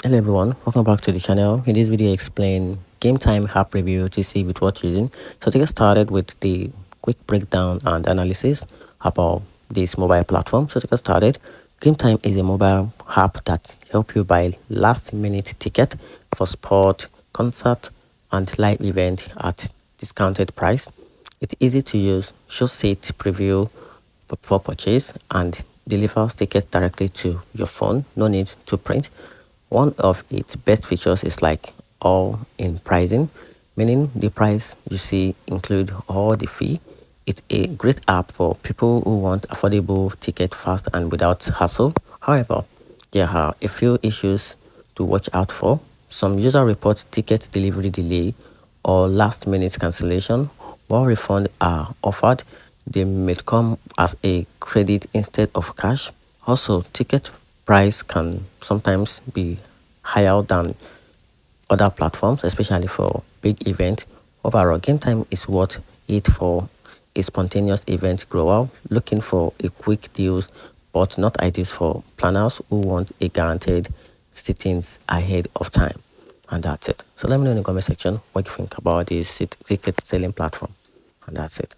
Hello everyone, welcome back to the channel. In this video I explain GameTime app review to see with what using. So to get started with the quick breakdown and analysis about this mobile platform. So to get started, GameTime is a mobile app that help you buy last minute ticket for sport, concert and live event at discounted price. It's easy to use, shows seat preview for purchase and delivers ticket directly to your phone. No need to print. One of its best features is like all in pricing, meaning the price you see include all the fee. It's a great app for people who want affordable ticket fast and without hassle. However, there are a few issues to watch out for. Some user report ticket delivery delay or last minute cancellation. While refunds are offered, they may come as a credit instead of cash. Also, ticket price can sometimes be higher than other platforms, especially for big events. Overall, game time is worth it for a spontaneous event grower looking for a quick deals, but not ideal for planners who want a guaranteed sittings ahead of time. And that's it. So let me know in the comment section what you think about this ticket selling platform. And that's it.